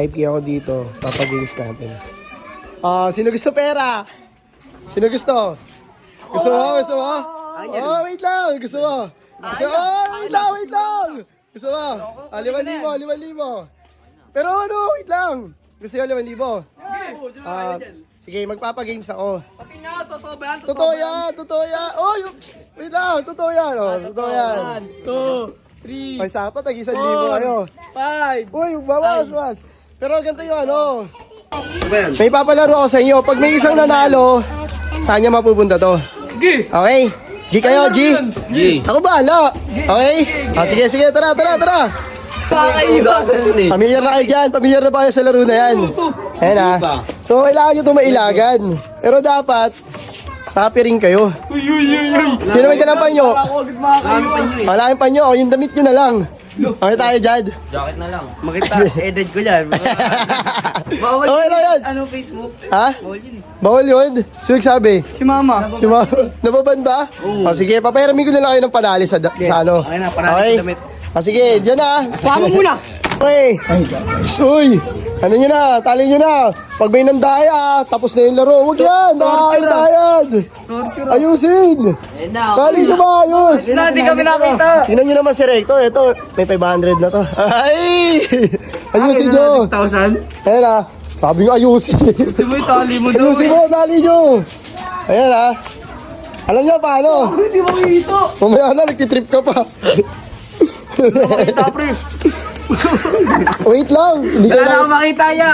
IP ako dito. Papagames natin. Sino gusto pera? Sino gusto? Gusto mo? Gusto mo? Oh, wait lang. Gusto mo? Gusto mo? Wait lang. Gusto mo? 5,000. Pero ano, wait lang. Gusto nyo 5,000? Sige, magpapagames ako. Pati nga, totoo ba yan? Totoo yan. Oh, wait lang. Totoo yan. Totoo yan. 1, 2, 3, Ay, sakto. Tag-1,000 kayo. 5. Uy, bawas. Pero ganito yung ano. May papalaro ako sa inyo. Pag may isang nanalo, saan niya mapupunta to? Sige. Okay? G kayo, G? G. Ako bahala. Okay? Sige. Tara. Pakaibasan eh. Pamilyar na kayo dyan. Pamilyar na ba kayo sa laro na yan? Ayan ha. So, kailangan nyo ito mailagan. Pero dapat, happy rin kayo. Sino may dalang panyo? Wala yung panyo. Yung damit nyo na lang. Okay tayo, Jad? Jacket na lang. Makita, edit ko yan. Bawal Okay lang yan. Ano Facebook? Ha? Bawal yun eh. Bawal yun? Sino nagsabi? Si Mama. Si Mama. Nababan ba? O sige, papayaramin ko na lang kayo ng panali sa ano. Okay na, panali sa damit. Sige, dyan na. Pama muna. Okay. Uy, ano nyo na, tali nyo na. Pag may nandaya, tapos na yung laro. Huwag yan, nakakaitayad. Ayusin. Tali nyo ba, ayos. Na, di kami nakita. Tingnan nyo naman si Recto, ito, may 500 na to. Ay! Ayusin nyo. 6,000? Ayan na, sabi nga ayusin. Si Boy, tali mo daw. Ayusin mo, tali nyo. Ayan ha. Alam nyo paano? Hindi mo makito. Mamaya na, nagtitrip ka pa. Makita, pre. Wait lang. Hindi ka Wala na na. akong makita ya.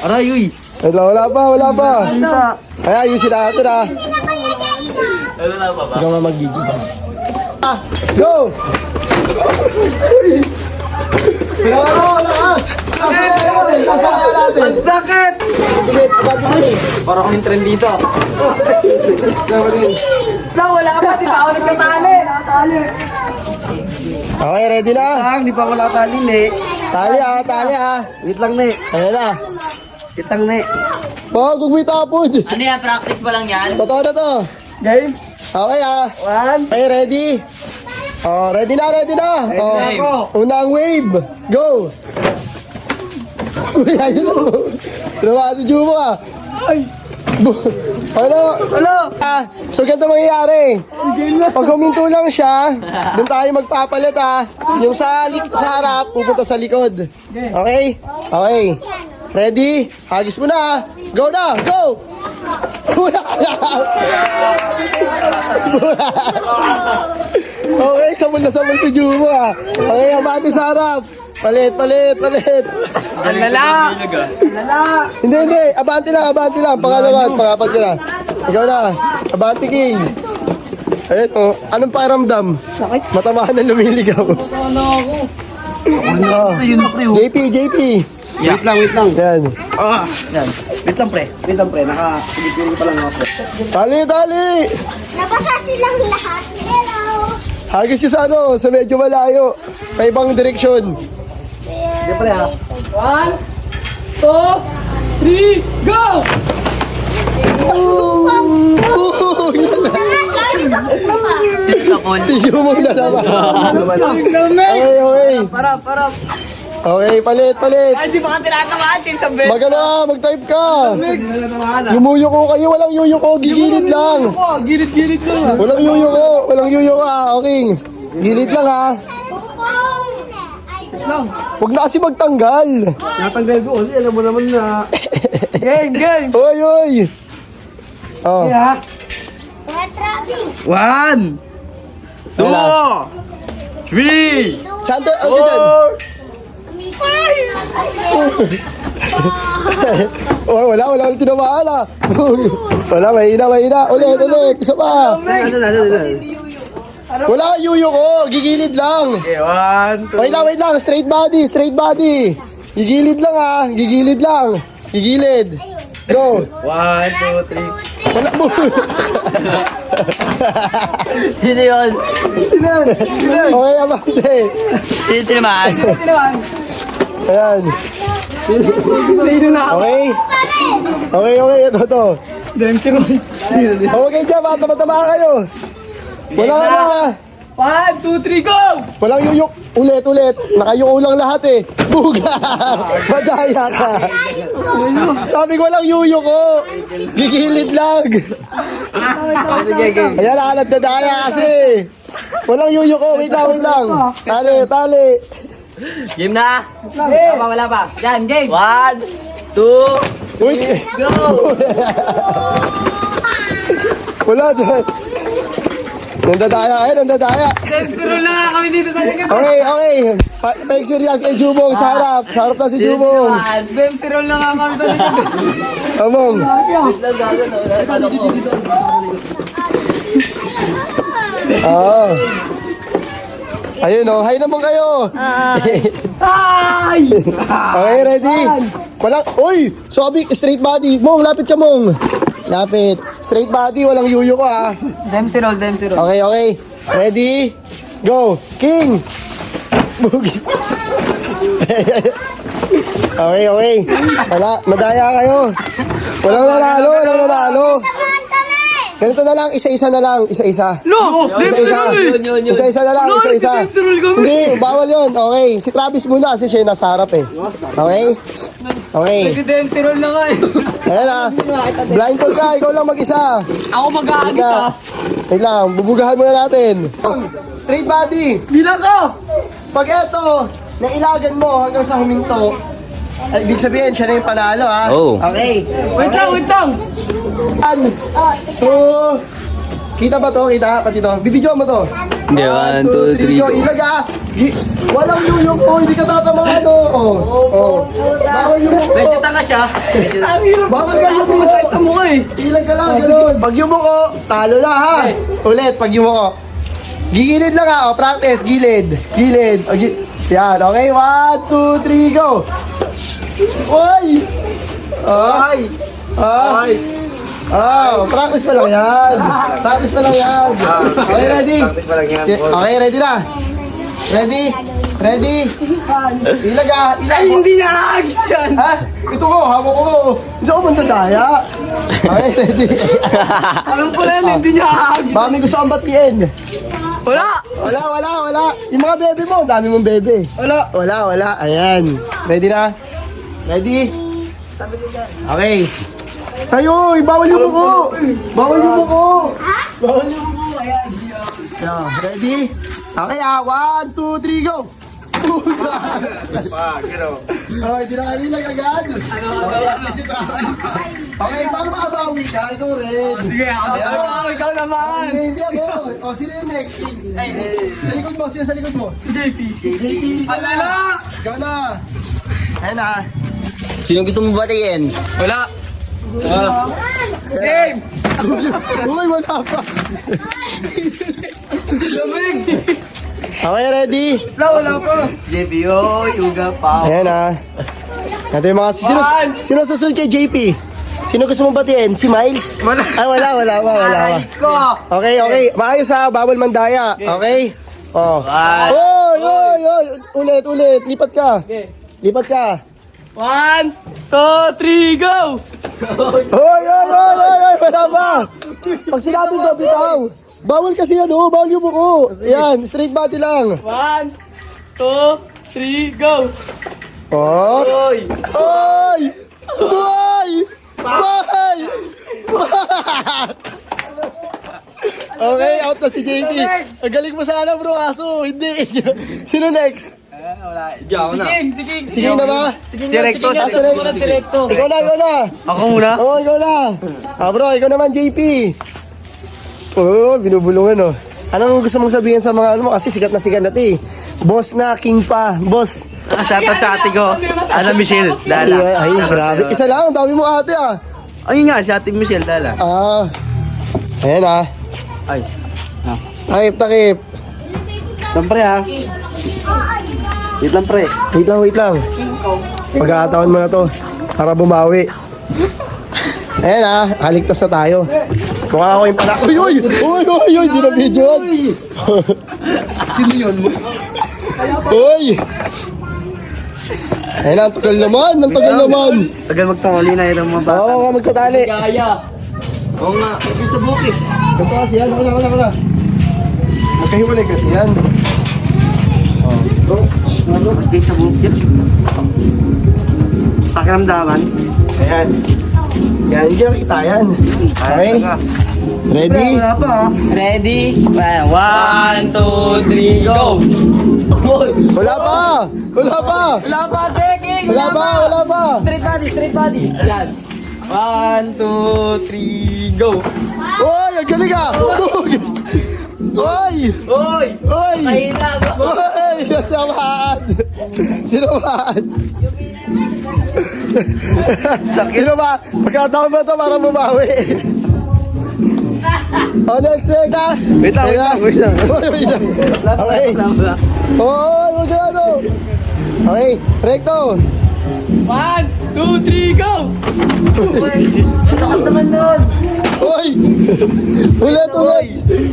Aray, uy. Wala pa. Makita. Ay, ayusin natin ha. Ano na ba? Ikaw nga mag-video ba? Go! Lakas! Tasaka natin! Ang sakit! Para kaming trend dito. No, wala ka pa. Di ba ako nagkatali? Okay, ready na? Hindi pa ako nakatali, ne. Tali ha. Wait lang, ne. Ayan na. Kitang, ne. Gugwi tapod. Ano yan? Practice pa lang yan? Totoo na to. Game? Okay ha. 1. Okay, ready? Oh, ready na. Oh, ako. unang wave. Go! Uy, ayun na po. Trabaho si Jumo ah. Ano? So ganito mangyayari. Pag huminto lang siya, doon tayo magpapalit ah. Yung sa harap, pupunta sa likod. Okay? Okay. Ready? Hagis mo na ah. Go na! Go! Okay, sabon si Jumo ah. Okay, abante sa harap. Palit. Lala! Hindi. Abante lang. Pangalawa at pangapat ka na. Ikaw na. Abante King. Ayun oh. Anong pakiramdam? Sakit. Matamaan na lumiligaw. Ano? JP. Wait lang. Yan. Yan. Wait lang, pre. Naka-pilipin pa lang ako, pre. Tali. Nabasa silang lahat. Hello! Hagis yung sa medyo malayo. Sa ibang direksyon. Sige, pre, ha? 1, 2, 3, go! Si Jumo na naman. Okay. Para. Okay, palit. Ay, di ba ka tinatamaan? Sabi. Mag-type ka. Yumuyuko kayo, walang yuyuko, gigilid lang. Gilid lang. Walang yuyuko ah, okay. Gilid lang ha. Huwag na kasi magtanggal. Natanggal ko kasi alam mo naman na. Game. Oy. Oh. Yeah. 1, 2, 3, Santa, okay dyan. Oh, wala tinamaan ah. Wala, mahina. Ulit. Isa pa. Wala kang yuyuko, gigilid lang. Okay, 1, 2. Wait lang. Straight body. Gigilid lang ah. Gigilid. Go. 1, 2, 3. Wala mo. Sino yun? Okay, abante. Sino naman? Ayan. Okay. Ito. Dempsey Roy. Okay dyan, matama kayo. Wala na. 1, 2, 3, go! Walang yuyuk. Ulit. Nakayuko lang lahat eh. Buga! Madaya ka. Sabi ko walang yuyuko. Gigilid lang. Ayan, nakaladadaya kasi. Walang yuyuko. Wait lang. Tali. Game na! Wala pa. Yan, game! 1, 2, Uy, go! wala dyan. Nandadaya. Sensor na nga kami dito sa likod. Okay. Pa-experience kay Jubong sa harap. Sa harap na si Jubong. Sensor na nga kami sa likod. Among. Oo. Ayun o, hi naman kayo. Ay! Okay, ready? Walang, uy! Sobi, straight body. Mong, lapit ka mong. Lapit. Straight body, walang yuyo ko ha. Dempsey roll. Okay. Ready? Go. King! Bugi. Okay. Wala, madaya kayo. Walang nanalo. Tamaan kami! Ganito na lang, isa-isa na lang. Isa-isa. No! Isa-isa na lang, isa-isa. Hindi, bawal yun. Okay, si Travis muna kasi siya yung nasa harap eh. Okay. Dempsey roll na nga eh. Ayan ah. Blindfold ka, ikaw lang mag-isa. Ako mag-aagis ah. Wait lang, bubugahan muna natin. Straight body. Bilang ko! Pag eto, nailagan mo hanggang sa huminto, ay, ibig sabihin, siya na yung panalo ha. Oh. Okay. Wait lang! 1, 2, kita ba to? Kita? Pati to? Bibidyo mo to? Hindi, 1, 2, 3, go. Ilag ha. Walang yuyong po, hindi ka tatamaan oh. Bawal yung po. Medyo tanga siya. Bawal ka yung po. mo ko eh. Ilag ka lang, gano'n. Pag yumuko, talo na ha. Ulit, pag yumuko. Gilid lang ha, practice, gilid. Yan, okay, 1, 2, 3, go. Uy! Practice pa lang yan. Okay, ready? Okay, ready na? Ready? Ilag. Ay, hindi na aagis yan. Ha? Ito ko, hawak ko. Hindi ako mandadaya. Okay, ready? Alam ko na yan, hindi niya aagis. Baka may gusto kang batiin. Wala! Wala. Yung mga bebe mo, dami mong bebe. Wala. Ayan. Ready na? Ready? Okay. Tayo, bawal yung muko. Ayan. Yeah. Ready? Okay 1, 2, 3, go. Okay, di na kailang agad. Okay, paano makabawi ka? Ikaw rin. Sige, ikaw naman. Hindi ako. O, sino yung next? Sa likod mo, sino sa likod mo? JP. Alala! Ikaw na. Ayan na. Sino gusto mo batiin? Wala. Game! Uy, wala pa. Lamig! Okay, ready? Wala pa. JP, yuga pa. Ayan na. Ito yung mga... Sino susunod kay JP? Sino gusto mong batiin? Si Miles? Wala. Ay, wala pa. Ko! Okay. Maayos ha, bawal mandaya. Okay? Oh. Oy! Ulit. Lipat ka. 1, 2, 3, go! Oy! Wala pa. Pag sinabi ko, bitaw. Bawal kasi bawal yung buko. Ayan, straight body lang. 1, 2, 3, go! Oh. Oy! Okay, out na si JP. Ang galing mo sana bro, kaso hindi. Sino next? Sige na ba? Si Recto. Si Recto. Ikaw na. Ako muna? Oo, ikaw na. Bro, ikaw naman JP. Binubulungan Anong gusto mong sabihin sa mga mo? Kasi sikat na Boss na, king pa. Boss. Shoutout sa ate ko. Ana Michelle, Dala. Ay, grabe. Isa lang, ang dami mo ate Ayun nga, si ate Michelle, Dala. Ayan Ay. Takip. Lang pre ha. Wait lang pre. Wait lang. Pagkakataon mo na to. Para bumawi. Ayan haligtas na tayo. Mukha ako yung pala. Uy! Di na video. Sino yun? Uy! Ayan ang tagal naman. Tagal magtangoli na yung mga bata. Oo nga, magkatali. Gaya. Oo nga. Sa bukit. Ganito kasi yan. Wala. Magkahiwalay kasi yan. Hindi sa buhok yan. Pakiramdaman. Ayan. Yan, hindi nakita yan. Okay? Ready? Wala pa ah. Ready? 1, 2, 3, go! Wala pa! Wala pa! Wala pa, Seki! Wala pa! Wala pa! Straight body, straight body. Yan. 1, 2, 3, go! Uy! Ang galing ah! Uy! Hoy! Uy! Mahina ka. Uy! Tinamaan! Tinamaan! Tinamaan! Pagkataon ba ito para bumawi? Oh, next ha? Wait lang. Uy, wait lang. Okay. Oo, huwag ka ano. Okay, recto. 1, 2, 3, go! Lakas naman nun! Uy! Ulit!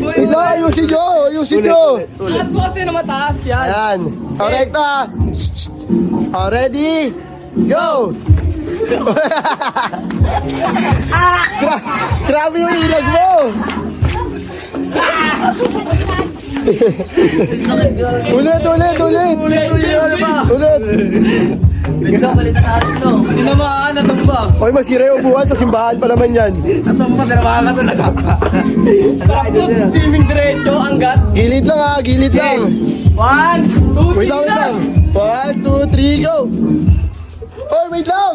Wait lang, ayusin nyo! Lahat po kasi na mataas yan. Ayan. O, recto ha? O, ready? Go! Grabe yung ilag mo! Ulit! Ito, balitan natin to. Hindi na maaanatong ba? Oy, masira yung upuan sa simbahan pa naman yan. Atong pa, pero makakatulaga pa. Tapos, swimming diretso, anggat. Gilid lang ha, gilid lang. 1, 2, 3, Wait lang. 1, 2, 3, go! Oy, wait lang!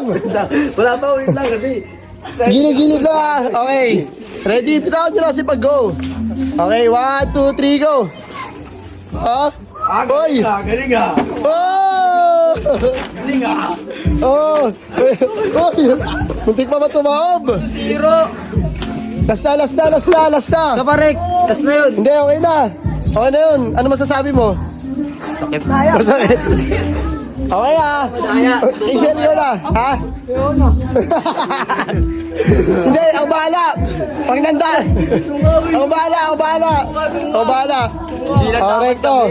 Wala pa, wait lang kasi. Gilid lang ha. Okay. Ready? Pitawan nyo na kasi pag-go. Okay, 1, 2, 3, go! Ah? Oy! Galing ah. Oh! Galing ah. Oh! Oy! Muntik pa ba tumaob? 0. Last na! Kaparek, tas na yun. Hindi, okay na. Okay na yun. Ano masasabi mo? Sakit. Masakit. Okay ha. Isel ko na. Ha? Hindi, ako bahala. Pag nandaan. Ako bahala. Recto.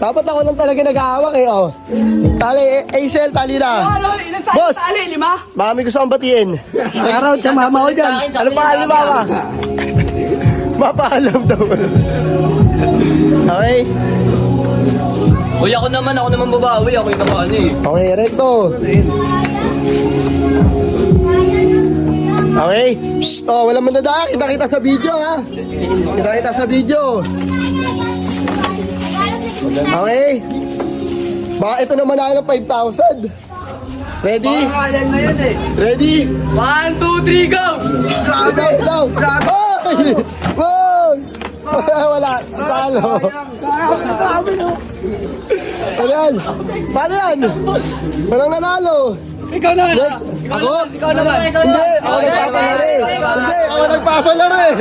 Dapat ako lang talaga nag-aawak eh. Oh. Tali, Isel, tali na. Ano, ilan sa Boss! tali? 5? Mami gusto kong batiin. Araw sa mama ko dyan. Ano pa alam mama? Mapaalam daw. Okay. Uy, ako naman babawi. Ako yung nakaan eh. Okay, recto. Okay. Psst, oh, walang mandada. Kita sa video ha. Kita sa video. Okay. Baka ito na manalo ng 5,000. Ready? Ayan na yun eh. Ready? 1, 2, 3, go! Ikaw. Oy! Wow! Wala. Talo. Ano yan? Paano yan? Walang nanalo. Ikaw na. Next. Ako? Ikaw naman. Hindi, ako nagpapalaro eh.